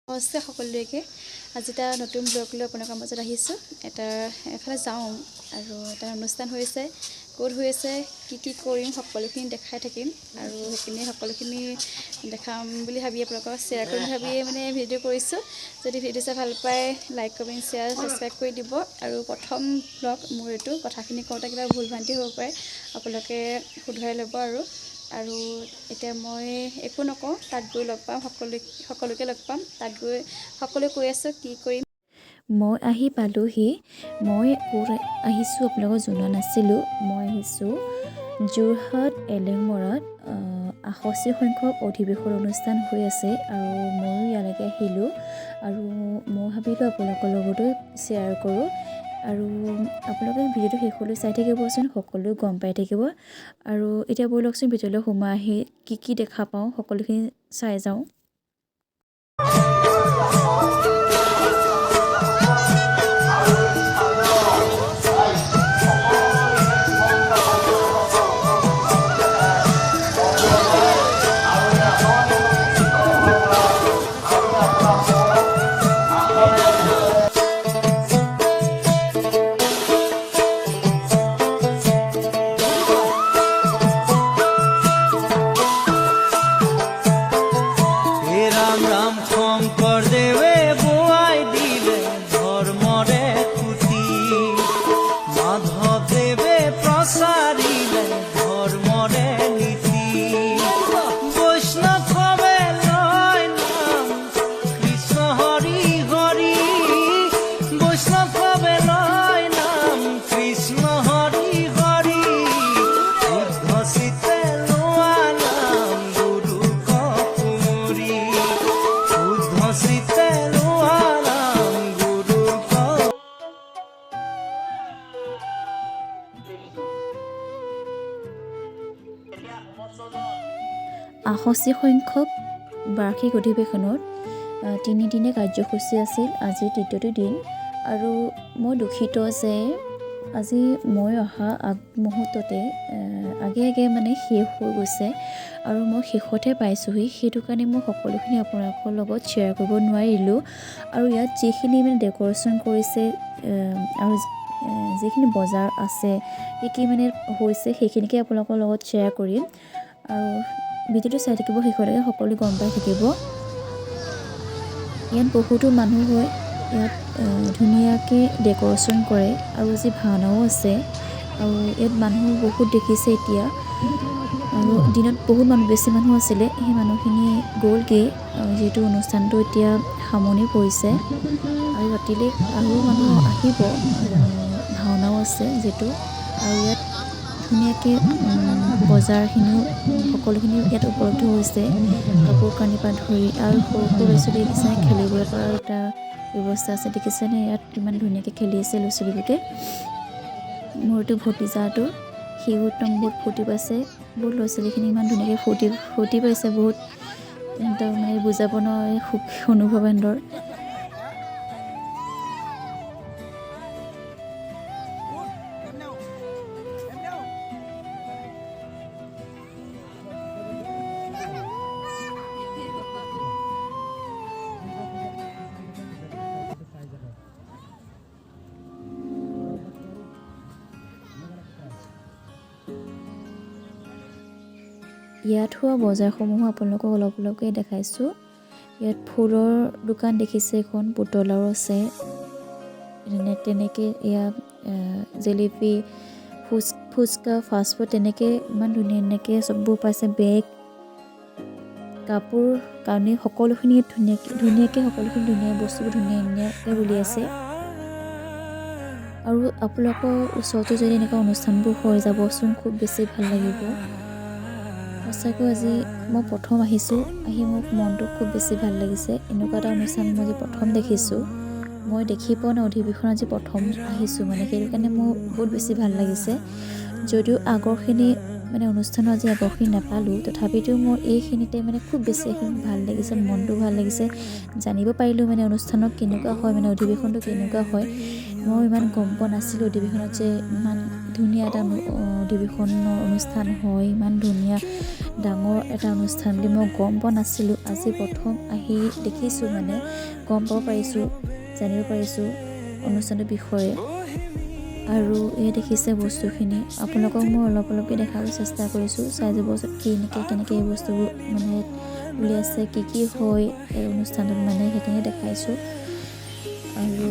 নমস্তে সকলোকে। আজি এটা নতুন ব্লগ লৈ আপোনালোকৰ মাজত আহিছোঁ। এফালে যাওঁ আৰু এটা অনুষ্ঠান হৈছে, ক'ত হৈ আছে, কি কৰিম সকলোখিনি দেখাই থাকিম আৰু সেইখিনি সকলোখিনি দেখাম বুলি ভাবি আপোনালোকক শ্বেয়াৰ কৰিম ভাবিয়ে ভিডিঅ' কৰিছোঁ। যদি ভিডিঅ' চাই ভাল পায় লাইক কমেণ্ট শ্বেয়াৰ ছাবস্ক্ৰাইব কৰি দিব। আৰু প্ৰথম ব্লগ মোৰ এইটো, কথাখিনি কওঁতে কিবা ভুল ভ্ৰান্তি হ'ব পাৰে, আপোনালোকে শুধৰাই ল'ব। আৰু এতিয়া মই একো নকওঁ, তাত গৈ লগ পাম, সকলোকে লগ পাম। তাত গৈ সকলোৱে কৈ আছোঁ কি কৰিম। মই আহি পালোহি। মই ক'ত আহিছোঁ আপোনালোকক জনোৱা নাছিলোঁ। মই আহিছোঁ যোৰহাট এলেংমৰাত ৮৮ সংখ্যক অধিৱেশন অনুষ্ঠান হৈ আছে আৰু ময়ো ইয়ালৈকে আহিলোঁ। আৰু মই ভাবিলোঁ আপোনালোকৰ লগতো শ্বেয়াৰ কৰোঁ। আৰু আপোনালোকে ভিডিঅ'টো শেষলৈ চাই থাকিবচোন, সকলোৱে গম পাই থাকিব। আৰু এতিয়া ব'লকচোন ভিতৰলৈ সোমাই আহি কি দেখা পাওঁ সকলোখিনি চাই যাওঁ। আশী সংখ্যক বাৰ্ষিক অধিৱেশনত 3 দিনীয়া কাৰ্যসূচী আছিল। আজি তৃতীয়টো দিন আৰু মই দুখিত যে আজি মই অহা আগমুহূৰ্ততে আগে শেষ হৈ গৈছে আৰু মই শেষতহে পাইছোঁহি। সেইটো কাৰণে মই সকলোখিনি আপোনালোকৰ লগত শ্বেয়াৰ কৰিব নোৱাৰিলোঁ। আৰু ইয়াত যিখিনি ডেক'ৰেশ্যন কৰিছে আৰু যিখিনি বজাৰ আছে, কি হৈছে সেইখিনিকে আপোনালোকৰ লগত শ্বেয়াৰ কৰিম। আৰু ভিডিঅ'টো চাই থাকিব শেষলৈকে, সকলোৱে গম পাই থাকিব। ইয়াত বহুতো মানুহ হয়, ইয়াত ধুনীয়াকৈ ডেক'ৰেশ্যন কৰে আৰু যি ভাওনাও আছে। আৰু ইয়াত মানুহ বহুত দেখিছে এতিয়া, আৰু দিনত বহুত বেছি মানুহ আছিলে, সেই মানুহখিনি গ'লগৈ যিহেতু অনুষ্ঠানটো এতিয়া সামৰণি পৰিছে। আৰু ৰাতিলৈ আৰু মানুহ আহিব, ভাওনাও আছে যিহেতু। আৰু ইয়াত ধুনীয়াকৈ বজাৰখিনিও সকলোখিনি ইয়াত উপলব্ধ হৈছে, কাপোৰ কানিৰ পৰা ধৰি। আৰু সৰু ল'ৰা ছোৱালী দেখিছেনে, খেলিবলৈ পৰা এটা ব্যৱস্থা আছে, দেখিছেনে ইয়াত কিমান ধুনীয়াকৈ খেলি আছে ল'ৰা ছোৱালীবোৰে। মোৰতো ভতিজাটো, সিও একদম বহুত ফূৰ্তি পাইছে। বহুত ল'ৰা ছোৱালীখিনি ইমান ধুনীয়াকৈ ফূৰ্তি পাইছে, বহুত সিহঁতক বুজাব নোৱাৰে সুখ অনুভৱ সিহঁতৰ। ইয়াত হোৱা বজাৰসমূহো আপোনালোকক অলপকৈ দেখাইছোঁ। ইয়াত ফুলৰ দোকান দেখিছে, এখন পুতলাও আছে। তেনেকৈ ইয়াত জেলেপি, ফুচকা, ফাষ্টফুড তেনেকৈ ইমান ধুনীয়াকৈ চববোৰ পাইছে। বেগ, কাপোৰ কানি সকলোখিনি ধুনীয়াকৈ সকলোখিনি ধুনীয়া বস্তুবোৰ ধুনীয়াকৈ উলিয়াইছে। আৰু আপোনালোকৰ ওচৰতো যদি এনেকুৱা অনুষ্ঠানবোৰ হৈ যাবচোন, খুব বেছি ভাল লাগিব। সঁচাকৈ আজি মই প্ৰথম আহিছোঁ, আহি মোক মনটো খুব বেছি ভাল লাগিছে। এনেকুৱা এটা অনুষ্ঠান মই আজি প্ৰথম দেখিছোঁ, মই দেখি পোৱা নাই অধিৱেশন, আজি প্ৰথম আহিছোঁ সেইটো কাৰণে মোৰ বহুত বেছি ভাল লাগিছে। যদিও আগৰখিনি অনুষ্ঠানৰ আজি আগৰখিনি নাপালোঁ, তথাপিতো মোৰ এইখিনিতে খুব বেছি ভাল লাগিছে, মনটো ভাল লাগিছে। জানিব পাৰিলোঁ অনুষ্ঠানত কেনেকুৱা হয়, অধিৱেশনটো কেনেকুৱা হয়। মই ইমান গম পোৱা নাছিলোঁ অধিৱেশনত যে ইমান ধুনীয়া এটা অধিৱেশনৰ অনুষ্ঠান হয়, ইমান ধুনীয়া ডাঙৰ এটা অনুষ্ঠান বুলি মই গম পোৱা নাছিলোঁ। আজি প্ৰথম আহি দেখিছোঁ, মানে গম পাব পাৰিছোঁ, জানিব পাৰিছোঁ অনুষ্ঠানটোৰ বিষয়ে। আৰু এই দেখিছে বস্তুখিনি, আপোনালোকক মই অলপকৈ দেখাব চেষ্টা কৰিছোঁ। চাই যাব কেনেকৈ এই বস্তুবোৰ মানে উলিয়াইছে, কি হয় এই অনুষ্ঠানটোত, মানে সেইখিনি দেখাইছোঁ। আৰু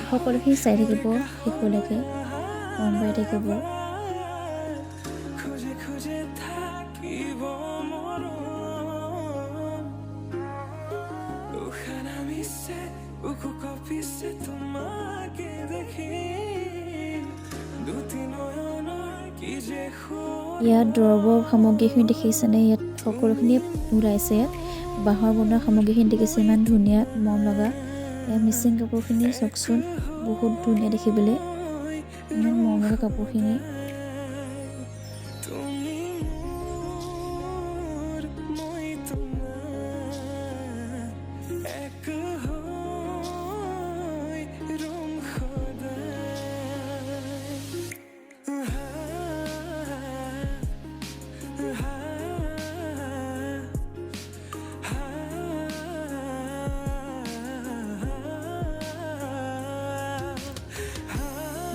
সকলোখিনি চাই থাকিব শেষলৈকে, মন পাই থাকিব। ইয়াত দৰৱৰ সামগ্ৰীখিনি দেখিছেনে? ইয়াত সকলোখিনি ওলাইছে। ইয়াত বাঁহৰ বনোৱা সামগ্ৰীখিনি দেখিছে, ইমান ধুনীয়া মৰম লগা। ইয়াত মিচিং কাপোৰখিনি চাওকচোন, বহুত ধুনীয়া দেখিবলৈ, ইমান মৰম লগা কাপোৰখিনি।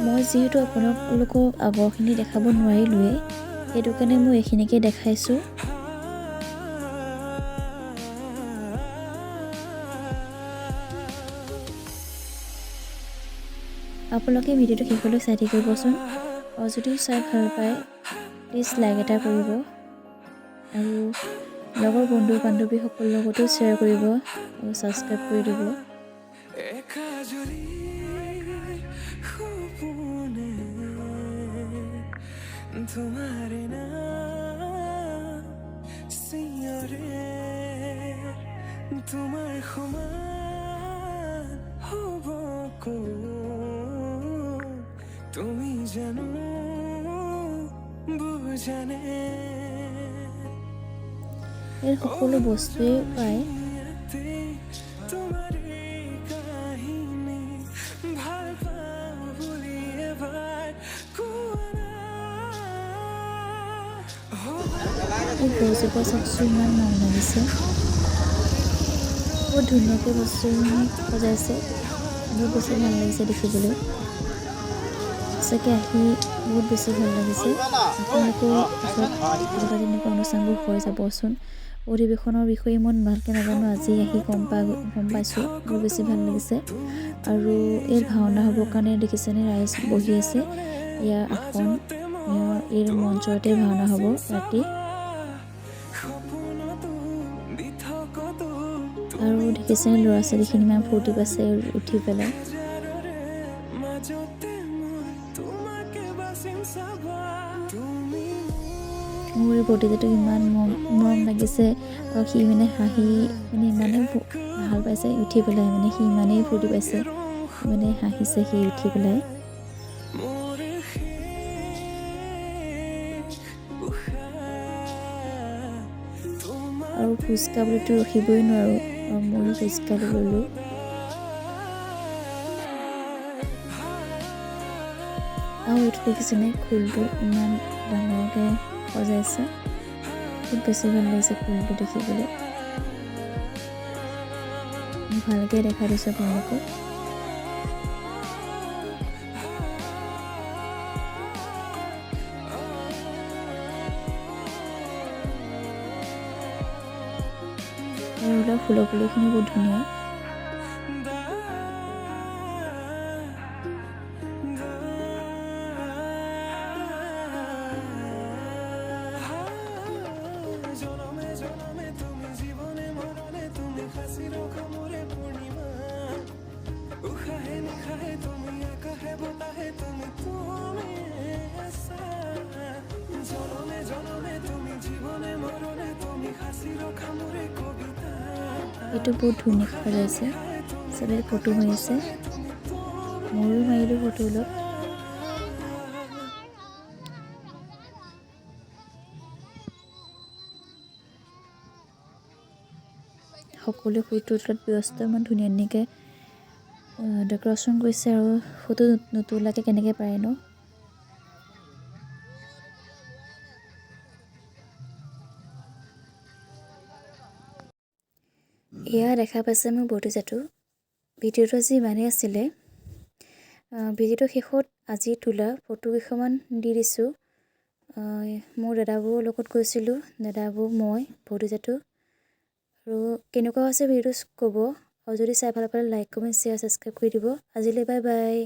মই যিহেতু আপোনালোকক আগৰখিনি দেখাব নোৱাৰিলোৱেই, সেইটো কাৰণে মই এইখিনিকে দেখাইছোঁ। আপোনালোকে ভিডিঅ'টো শেষলৈ চাই থাকিবচোন, আৰু যদি চাই ভাল পায় প্লিজ লাইক এটা কৰিব, আৰু লগৰ বন্ধু বান্ধৱীসকলৰ লগতো শ্বেয়াৰ কৰিব আৰু ছাবস্ক্ৰাইব কৰি দিব। तुम्हारे नाम सियरे तुम्हार समान हब তুমি জানো বুজানে। এই সকলো বস্তুৱেই পায়। এই গছজোপা চাওকচোন, ইমান মৰম লাগিছে, বহুত ধুনীয়াকৈ বস্তুখিনি সজাইছে, বহুত বেছি ভাল লাগিছে দেখিবলৈ। সঁচাকৈ আহি বহুত বেছি ভাল লাগিছে। আপোনালোকে ওচৰত এনেকুৱা অনুষ্ঠানবোৰ হৈ যাবচোন। অধিৱেশনৰ বিষয়ে মই ভালকৈ নাজানো, আজি আহি গম পাইছোঁ, বহুত বেছি ভাল লাগিছে। আৰু এই ভাওনা হ'বৰ কাৰণে দেখিছেনে, ৰাইজ বহি আছে, ইয়াৰ আসন, এই মঞ্চতে ভাওনা হ'ব ৰাতি। আৰু দেখিছেনে ল'ৰা ছোৱালীখিনি ইমান ফূৰ্তি পাইছে উঠি পেলাই। মোৰ এই ভতিজাটোক ইমান মৰম লাগিছে, আৰু সি মানে হাঁহি মানে ইমানেই ভাল পাইছে উঠি পেলাই, মানে সি ইমানেই ফূৰ্তি পাইছে, মানে হাঁহিছে সি উঠি পেলাই। আৰু ফুচকা বুলিতো ৰখিবই নোৱাৰোঁ, আৰু ময়ো ফুচকা ল'লোঁ। আৰু এইটো দেখিছেনে, খোলটো ইমান ডাঙৰকৈ সজাইছে, বহুত বেছি ভাল লাগিছে খোলটো দেখিবলৈ। ভালকৈ দেখাই দিছোঁ আপোনালোকক। এইবিলাক ফুলৰ পুলিখিনি বহুত ধুনীয়া। এইটো বহুত ধুনীয়াকৈ সজাইছে, চবেই ফটো মাৰিছে, ময়ো মাৰিলোঁ ফটো অলপ। সকলোৱে ফটো উঠোৱাত ব্যস্ত, ইমান ধুনীয়া ধুনীয়াকৈ ডেক'ৰেশ্যন কৰিছে, আৰু ফটো নোতোলাকৈ কেনেকৈ পাৰে ন। এয়া দেখা পাইছে মোৰ ভতিজাটো। ভিডিঅ'টো আজি ইমানেই আছিলে। ভিডিঅ'টো শেষত আজি তোলা ফটো কেইখনমান দি দিছোঁ। মোৰ দাদাবৌৰ লগত গৈছিলোঁ, দাদাবৌ, মই, ভতিজাটো। আৰু কেনেকুৱা হৈছে ভিডিঅ'টো ক'ব, আৰু যদি চাই ভাল পালে লাইক কমেণ্ট শ্বেয়াৰ ছাবস্ক্ৰাইব কৰি দিব। আজিলৈ বাই বাই।